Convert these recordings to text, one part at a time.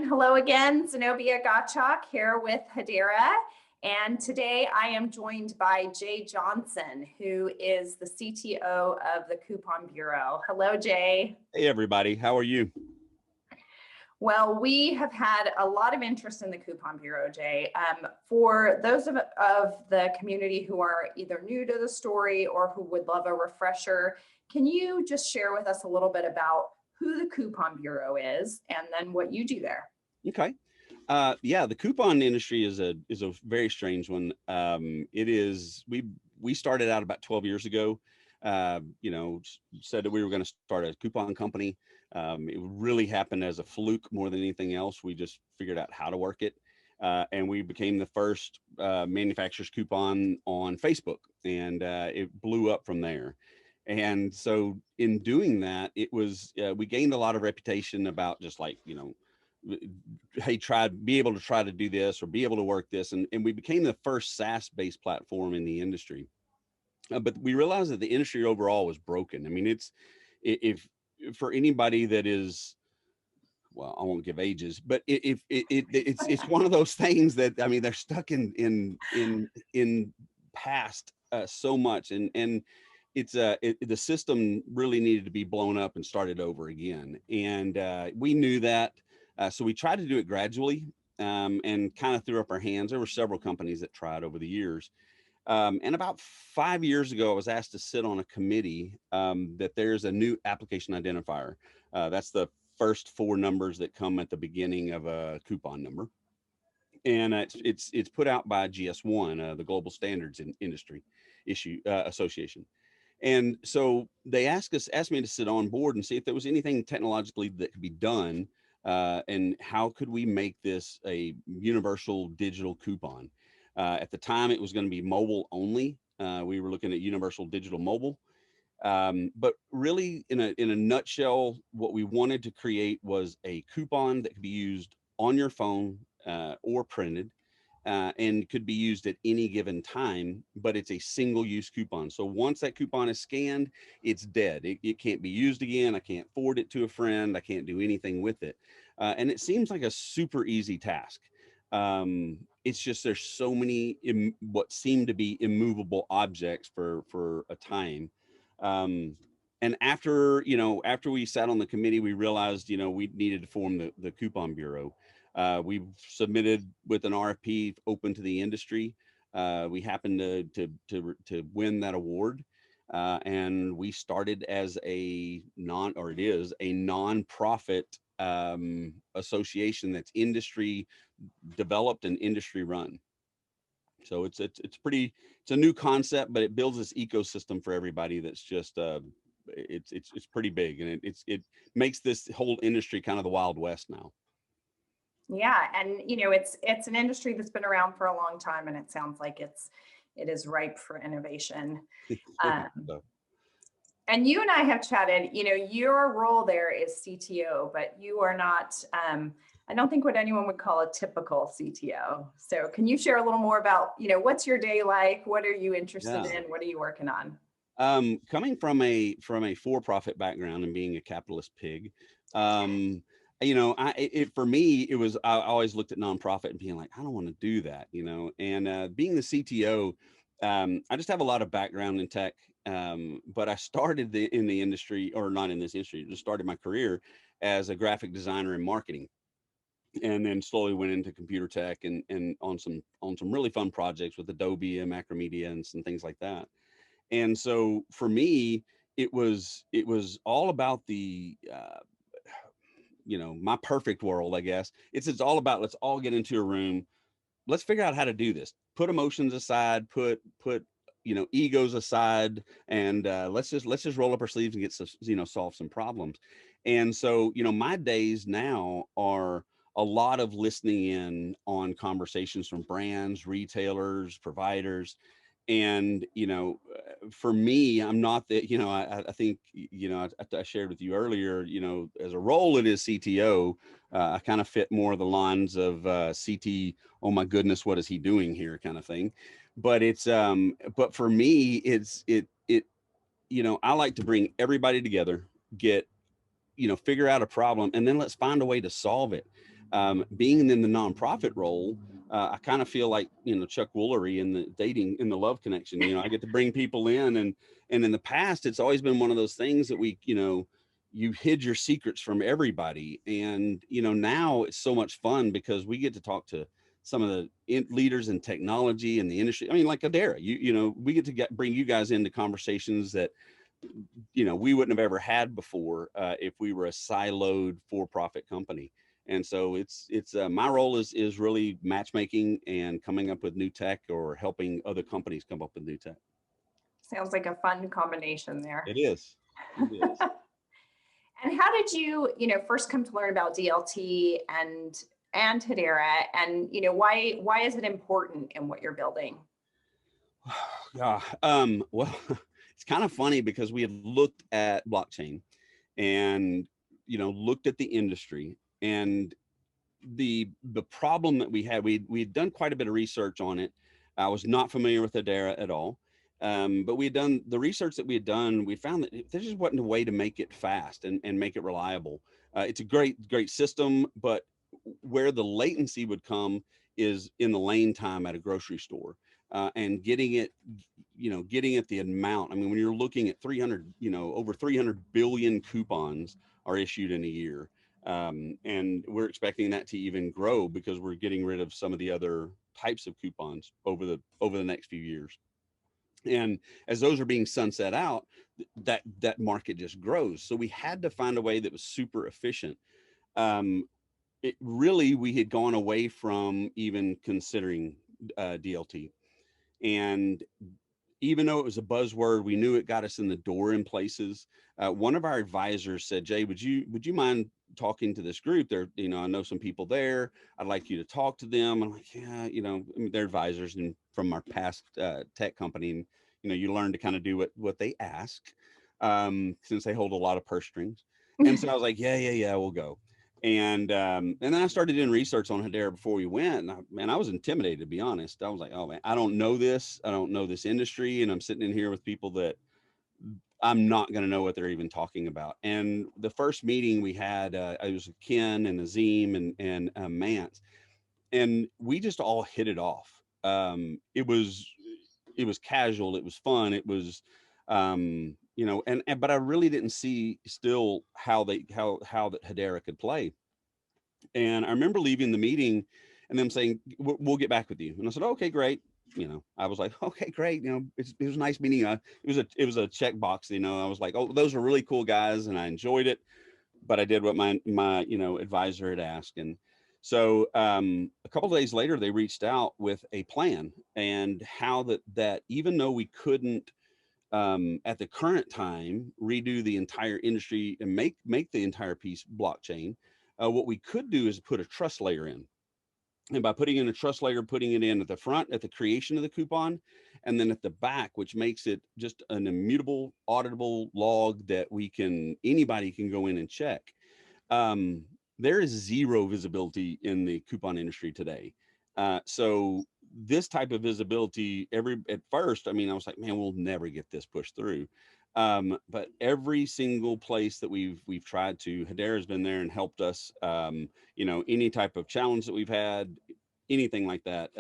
Hello again, Zenobia Gottschalk here with Hedera. And today I am joined by Jay Johnson, who is the CTO of the Coupon Bureau. Hello, Jay. Hey, everybody. How are you? Well, we have had a lot of interest in the Coupon Bureau, Jay. For those of the community who are either new to the story or who would love a refresher, can you just share with us a little bit about who the Coupon Bureau is and then what you do there? Okay. Yeah, the coupon industry is a very strange one. We started out about 12 years ago. Said that we were going to start a coupon company. It really happened as a fluke more than anything else. We just figured out how to work it. And we became the first manufacturer's coupon on Facebook, and it blew up from there. And so in doing that, we gained a lot of reputation about just like, hey, be able to try to do this or be able to work this. And we became the first SaaS-based platform in the industry. But we realized that the industry overall was broken. I mean, if for anybody that is, well, I won't give ages, but it's one of those things that, I mean, they're stuck in past so much, and the system really needed to be blown up and started over again. And we knew that, so we tried to do it gradually, and kind of threw up our hands. There were several companies that tried over the years. And about 5 years ago, I was asked to sit on a committee that there's a new application identifier. That's the first four numbers that come at the beginning of a coupon number. And it's put out by GS1, the Global Standards Industry Association. And so they asked me to sit on board and see if there was anything technologically that could be done, and how could we make this a universal digital coupon. At the time, it was going to be mobile only. We were looking at universal digital mobile. But really, in a nutshell, what we wanted to create was a coupon that could be used on your phone or printed, and could be used at any given time, but it's a single-use coupon. So once that coupon is scanned, it's dead. It can't be used again. I can't forward it to a friend. I can't do anything with it. And it seems like a super easy task. It's just there's so many what seem to be immovable objects for a time. And after we sat on the committee, we realized we needed to form the Coupon Bureau. We've submitted with an RFP open to the industry. We happened to win that award, and we started as it is a nonprofit association that's industry developed and industry run. So it's a new concept, but it builds this ecosystem for everybody. That's just it's pretty big, and it makes this whole industry kind of the Wild West now. Yeah, and it's an industry that's been around for a long time, and it sounds like it is ripe for innovation. And you and I have chatted. Your role there is CTO, but you are not. I don't think what anyone would call a typical CTO. So, can you share a little more about what's your day like? What are you interested in? What are you working on? Coming from a for-profit background and being a capitalist pig. For me, I always looked at nonprofit and being like, I don't want to do that, and being the CTO, I just have a lot of background in tech, but I started in the industry, or not in this industry, just started my career as a graphic designer in marketing, and then slowly went into computer tech and on some really fun projects with Adobe and Macromedia and some things like that. And so for me, it was all about the my perfect world, I guess. It's all about, let's all get into a room. Let's figure out how to do this. Put emotions aside, put egos aside, and let's just roll up our sleeves and get solve some problems. And so, my days now are a lot of listening in on conversations from brands, retailers, providers. And, for me, I'm not that, I think, I shared with you earlier, as a role, it is CTO. I kind of fit more of the lines of CT, oh my goodness, what is he doing here kind of thing. But but for me, I like to bring everybody together, figure out a problem, and then let's find a way to solve it. Being in the nonprofit role, I kind of feel like, Chuck Woolery in the dating, in the love connection. I get to bring people in, and in the past, it's always been one of those things that you hid your secrets from everybody. And, now it's so much fun because we get to talk to some of the leaders in technology and the industry. I mean, like Hedera, we get to bring you guys into conversations that, we wouldn't have ever had before if we were a siloed for-profit company. And so it's my role is really matchmaking and coming up with new tech, or helping other companies come up with new tech. Sounds like a fun combination there. It is. It is. And how did you, first come to learn about DLT and Hedera, and why is it important in what you're building? Yeah. Well, it's kind of funny because we had looked at blockchain and looked at the industry, and the problem that we had, we'd done quite a bit of research on it. I was not familiar with Hedera at all. But we had done the research that we had done. We found that there just wasn't a way to make it fast and make it reliable. It's a great system, but where the latency would come is in the lane time at a grocery store, and getting it the amount. I mean, when you're looking at 300, over 300 billion coupons are issued in a year. And we're expecting that to even grow because we're getting rid of some of the other types of coupons over the next few years. And as those are being sunset out, that market just grows. So we had to find a way that was super efficient. We had gone away from even considering DLT. And even though it was a buzzword, we knew it got us in the door in places. One of our advisors said, "Jay, would you mind talking to this group? There, I know some people there. I'd like you to talk to them." I'm like, "Yeah, I mean, they're advisors and from our past tech company, and you learn to kind of do what they ask, since they hold a lot of purse strings." And so I was like, "Yeah, we'll go." And then I started doing research on Hedera before we went. And I was intimidated, to be honest. I was like, "Oh man, I don't know this. I don't know this industry, and I'm sitting in here with people that I'm not going to know what they're even talking about." And the first meeting we had, it was Ken and Azim and Mance, and we just all hit it off. It was casual, it was fun, it was but I really didn't see still how that Hedera could play. And I remember leaving the meeting and them saying, "We'll get back with you." And I said, "Okay, great." I was like, "Okay, great." It was nice meeting. It was a checkbox. I was like, "Oh, those are really cool guys," and I enjoyed it. But I did what my advisor had asked. And so a couple of days later, they reached out with a plan, and how that even though we couldn't at the current time redo the entire industry and make the entire piece blockchain, what we could do is put a trust layer in. And by putting in a trust layer, putting it in at the front at the creation of the coupon, and then at the back, which makes it just an immutable, auditable log that anybody can go in and check. There is zero visibility in the coupon industry today. So this type of visibility, at first, I mean, I was like, "Man, we'll never get this pushed through." But every single place that we've tried to, Hedera's been there and helped us. Any type of challenge that we've had, anything like that,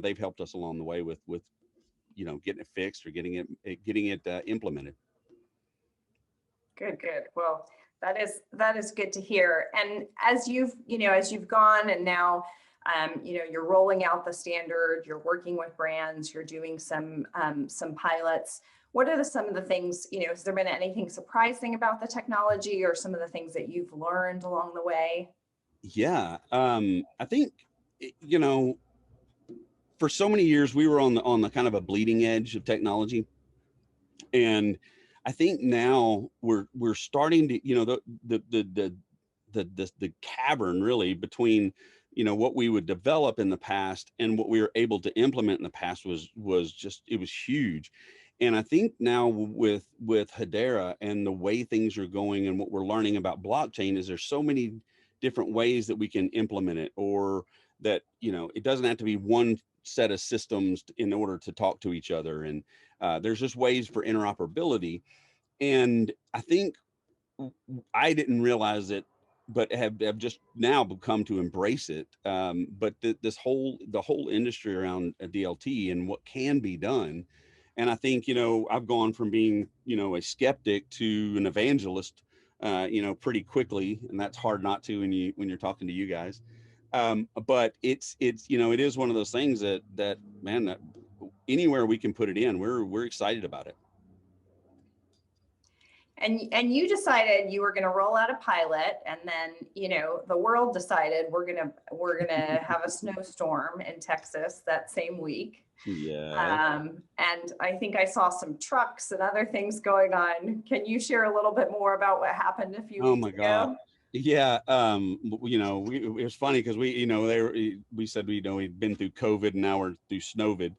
they've helped us along the way with getting it fixed or getting it implemented. Good. Well, that is good to hear. And as you've gone, and now, you're rolling out the standard, you're working with brands, you're doing some pilots. What are some of the things, has there been anything surprising about the technology, or some of the things that you've learned along the way? Yeah. I think, for so many years we were on the kind of a bleeding edge of technology. And I think now we're starting to, the cavern really between, what we would develop in the past and what we were able to implement in the past was just, it was huge. And I think now with Hedera and the way things are going and what we're learning about blockchain is there's so many different ways that we can implement it, or that, it doesn't have to be one set of systems in order to talk to each other. And there's just ways for interoperability. And I think I didn't realize it but have just now come to embrace it. But the whole industry around a DLT and what can be done. And I think, I've gone from being, a skeptic to an evangelist, pretty quickly. And that's hard not to when you're talking to you guys. But it is one of those things that man, that anywhere we can put it in, we're excited about it. And you decided you were going to roll out a pilot, and then the world decided we're gonna have a snowstorm in Texas that same week. Yeah. And I think I saw some trucks and other things going on. Can you share a little bit more about what happened a few Oh weeks my God. ago? Yeah. It was funny because we said, we'd been through COVID and now we're through Snowvid.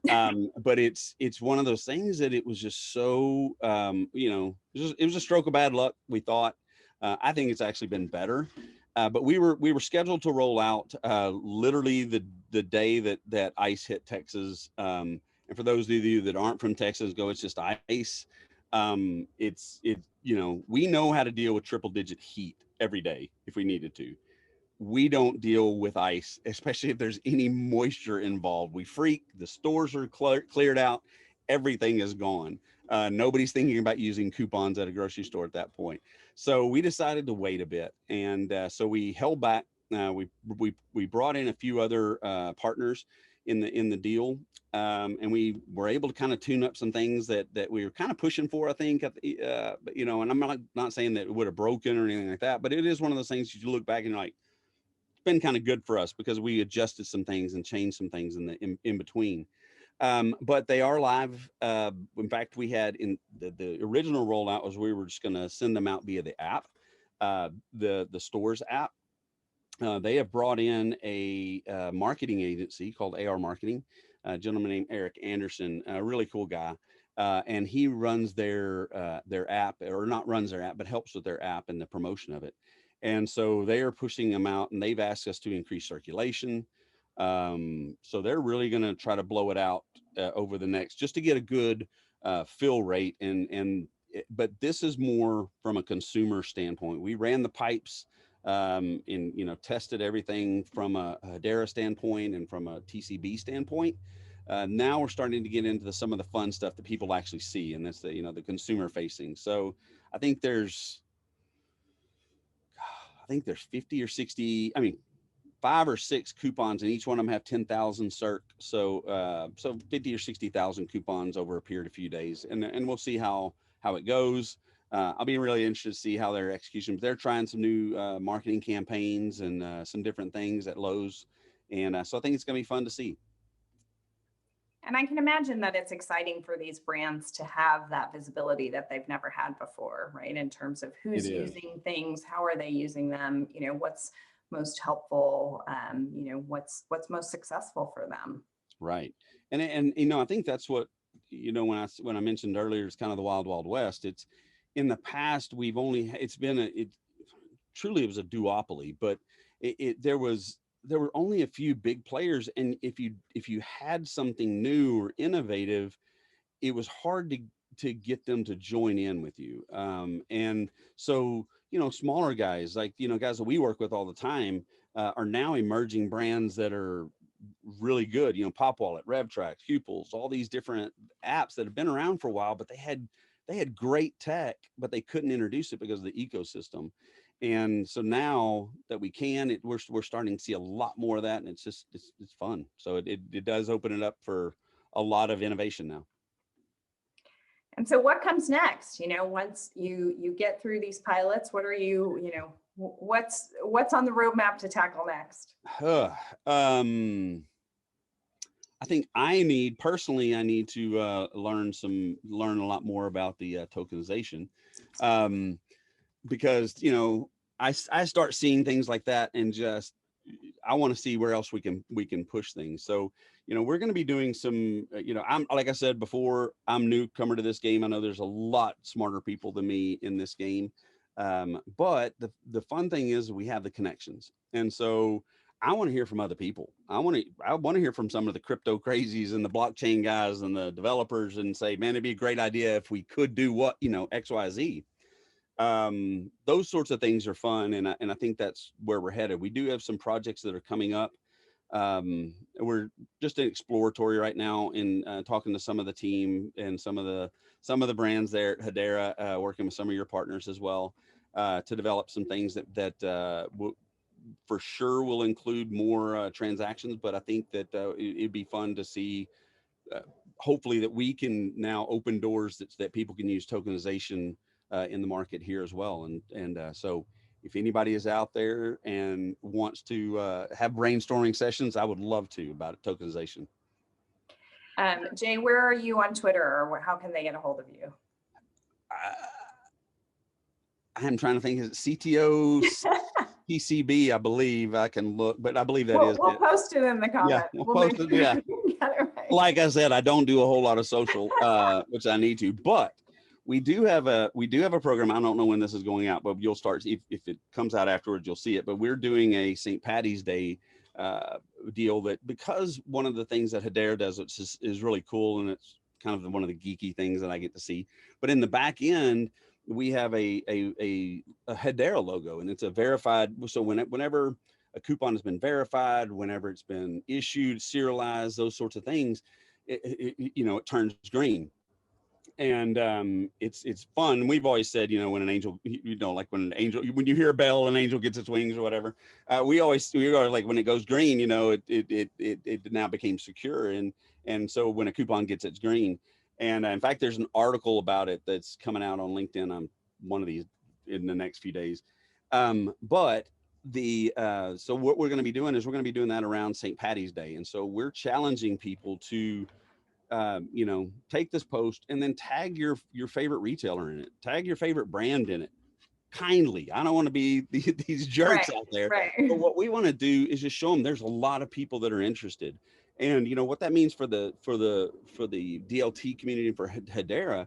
But it's one of those things that it was just so, it was a stroke of bad luck. We thought, I think it's actually been better. But we were scheduled to roll out, literally the day that ice hit Texas. And for those of you that aren't from Texas, it's just ice. We know how to deal with triple digit heat every day if we needed to. We don't deal with ice, especially if there's any moisture involved. We freak. The stores are cleared out. Everything is gone. Nobody's thinking about using coupons at a grocery store at that point. So we decided to wait a bit, and so we held back. We brought in a few other partners in the deal, and we were able to kind of tune up some things that we were kind of pushing for. I think, and I'm not saying that it would have broken or anything like that, but it is one of those things you look back and you're like, been kind of good for us because we adjusted some things and changed some things in between. But they are live. In fact, we had in the original rollout was we were just going to send them out via the app, the stores app. They have brought in a marketing agency called AR Marketing, a gentleman named Eric Anderson, a really cool guy. And he runs their app, or not runs their app, but helps with their app and the promotion of it. And so they are pushing them out, and they've asked us to increase circulation. So they're really going to try to blow it out over the next, just to get a good fill rate. But this is more from a consumer standpoint. We ran the pipes, tested everything from a Hedera standpoint and from a TCB standpoint. Now we're starting to get into some of the fun stuff that people actually see, and that's the consumer facing. So I think there's 50 or 60, 5 or 6 coupons, and each one of them have 10,000 circ. So 50 or 60,000 coupons over a period of few days, and we'll see how it goes. I'll be really interested to see how their execution. They're trying some new marketing campaigns and some different things at Lowe's, and so I think it's going to be fun to see. And I can imagine that it's exciting for these brands to have that visibility that they've never had before, right? In terms of who's using things, how are they using them, what's most helpful, what's most successful for them. Right. And I think that's what, when I mentioned earlier, it's kind of the wild, wild west. It's in the past, it was a duopoly, but there were only a few big players. And if you had something new or innovative, it was hard to get them to join in with you. And so, smaller guys, like, guys that we work with all the time, are now emerging brands that are really good, Pop Wallet, RevTrax, Pupils, all these different apps that have been around for a while, but they had great tech, but they couldn't introduce it because of the ecosystem. And so now that we can, we're starting to see a lot more of that, and it's fun. So it does open it up for a lot of innovation now. And so what comes next? Once you get through these pilots, what are what's on the roadmap to tackle next? I think I need to learn a lot more about the tokenization, because I start seeing things like that, and just I want to see where else we can push things. So we're going to be doing some, I'm, like I said before, I'm newcomer to this game. I know there's a lot smarter people than me in this game, but the fun thing is we have the connections, and so I want to hear from other people. I want to hear from some of the crypto crazies and the blockchain guys and the developers, and say, man, it'd be a great idea if we could do what, X, Y, Z. Those sorts of things are fun. And I think that's where we're headed. We do have some projects that are coming up. We're just exploratory right now in talking to some of the team and some of the brands there at Hedera, working with some of your partners as well, to develop some things that for sure will include more transactions. But I think that it'd be fun to see, uh, hopefully, that we can now open doors that people can use tokenization in the market here as well. And so if anybody is out there and wants to have brainstorming sessions, I would love to about tokenization. Jay, where are you on Twitter, or how can they get a hold of you? I'm trying to think. Is it CTO PCB? I believe I can look, but I believe that is we'll it. post it in the comments. Yeah, we'll post it. Yeah. Right. Like I said, I don't do a whole lot of social, which I need to, but we do have a program. I don't know when this is going out, but you'll start, if it comes out afterwards, you'll see it. But we're doing a St. Patty's Day deal, that because one of the things that Hedera does, which is really cool, and it's kind of one of the geeky things that I get to see. But in the back end, we have a Hedera logo, and it's a verified. So whenever a coupon has been verified, whenever it's been issued, serialized, those sorts of things, it turns green. And it's fun. We've always said, when an angel, like when you hear a bell, an angel gets its wings or whatever. We are like, when it goes green, it now became secure. And so when a coupon gets its green, and in fact, there's an article about it that's coming out on LinkedIn. I'm one of these in the next few days. But so what we're going to be doing is we're going to be doing that around St. Patty's Day. And so we're challenging people to take this post and then tag your favorite retailer in it, tag your favorite brand in it, kindly. I don't want to be these jerks out there. Right. But what we want to do is just show them there's a lot of people that are interested. And what that means for the DLT community, for Hedera,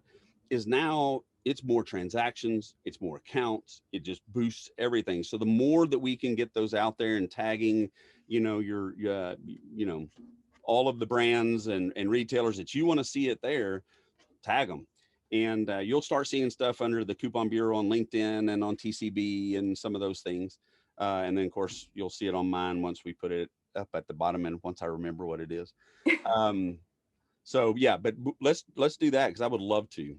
is now it's more transactions, it's more accounts, it just boosts everything. So the more that we can get those out there and tagging, your all of the brands and retailers that you want to see it there, tag them. And you'll start seeing stuff under the Coupon Bureau on LinkedIn and on TCB and some of those things. And then, of course, you'll see it on mine once we put it up at the bottom, and once I remember what it is. So yeah, but let's do that, because I would love to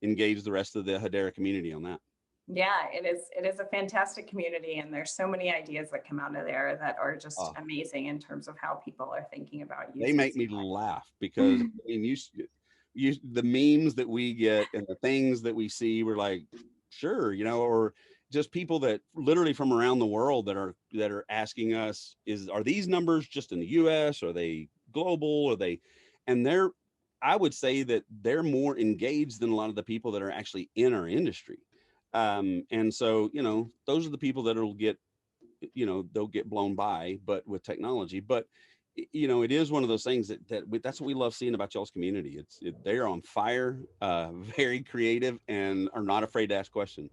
engage the rest of the Hedera community on that. Yeah, it is a fantastic community, and there's so many ideas that come out of there that are just amazing in terms of how people are thinking about using. They make me laugh, because the memes that we get and the things that we see, we're like, sure, or just people that literally from around the world that are asking us, are these numbers just in the US? Are they global? Are they? And I would say that they're more engaged than a lot of the people that are actually in our industry. And so, those are the people that will get, they'll get blown by, but with technology. But, it is one of those things that's what we love seeing about y'all's community. They're on fire, very creative, and are not afraid to ask questions.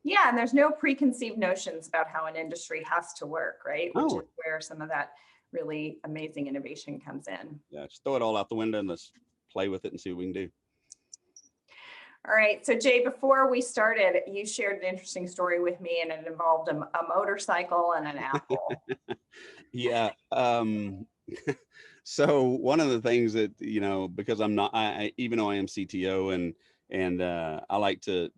Yeah, and there's no preconceived notions about how an industry has to work, right? Which is where some of that really amazing innovation comes in. Yeah, just throw it all out the window and let's play with it and see what we can do. All right. So Jay, before we started, you shared an interesting story with me, and it involved a motorcycle and an apple. Yeah. So one of the things that, because I'm not, even though I am CTO and I like to,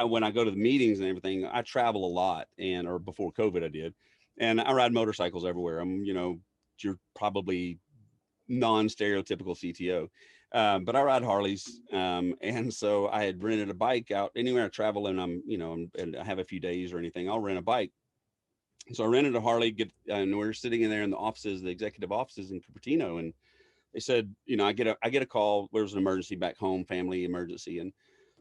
when I go to the meetings and everything, I travel a lot, or before COVID I did, and I ride motorcycles everywhere. I'm, you're probably non-stereotypical CTO. But I ride Harleys. And so I had rented a bike out anywhere I travel, and and I have a few days or anything, I'll rent a bike. So I rented a Harley, and we're sitting in there in the offices, the executive offices in Cupertino. And they said, I get a call. There was an emergency back home, family emergency. And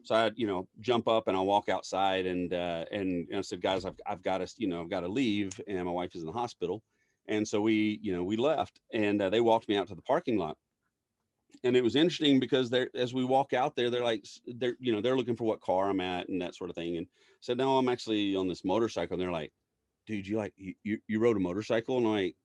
so I, jump up and I'll walk outside, and I said, guys, I've got to leave, and my wife is in the hospital. And so we left, and they walked me out to the parking lot. And it was interesting because as we walk out there, they're like, they're looking for what car I'm at and that sort of thing. And I said, no, I'm actually on this motorcycle. And they're like, dude, you rode a motorcycle? And I'm like,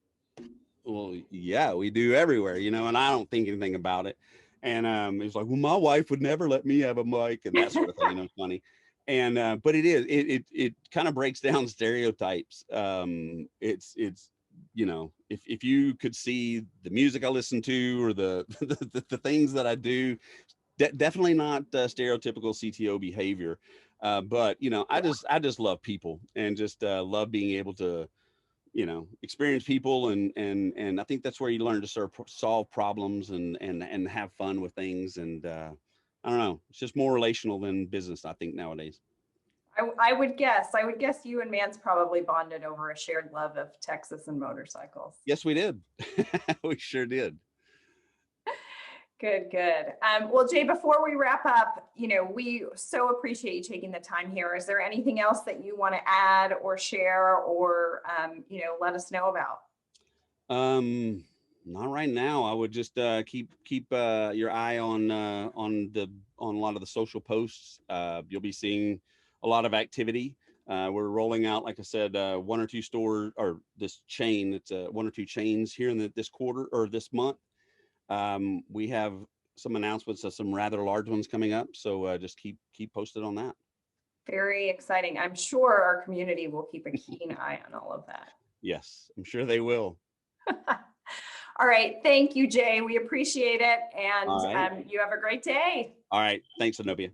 well, yeah, we do everywhere, and I don't think anything about it. And it's like, well, my wife would never let me have a mic and that sort of thing, you know, funny. And but it kind of breaks down stereotypes. It's you know, if you could see the music I listen to or the things that I do, definitely not stereotypical CTO behavior. But you know, I just love people and just love being able to, you know, experience people, and I think that's where you learn to solve problems and have fun with things. And I don't know, it's just more relational than business, I think, nowadays. I would guess you and Mance probably bonded over a shared love of Texas and motorcycles. Yes, we did. We sure did. Good, good. Well, Jay, before we wrap up, you know, we so appreciate you taking the time here. Is there anything else that you want to add or share or, you know, let us know about? Not right now. I would just keep your eye on on a lot of the social posts. You'll be seeing a lot of activity. We're rolling out, like I said, one or two stores, or this chain. It's one or two chains here in this quarter or this month. We have some announcements of some rather large ones coming up. So just keep posted on that. Very exciting. I'm sure our community will keep a keen eye on all of that. Yes, I'm sure they will. All right. Thank you, Jay. We appreciate it. And All right. you have a great day. All right. Thanks, Zenobia.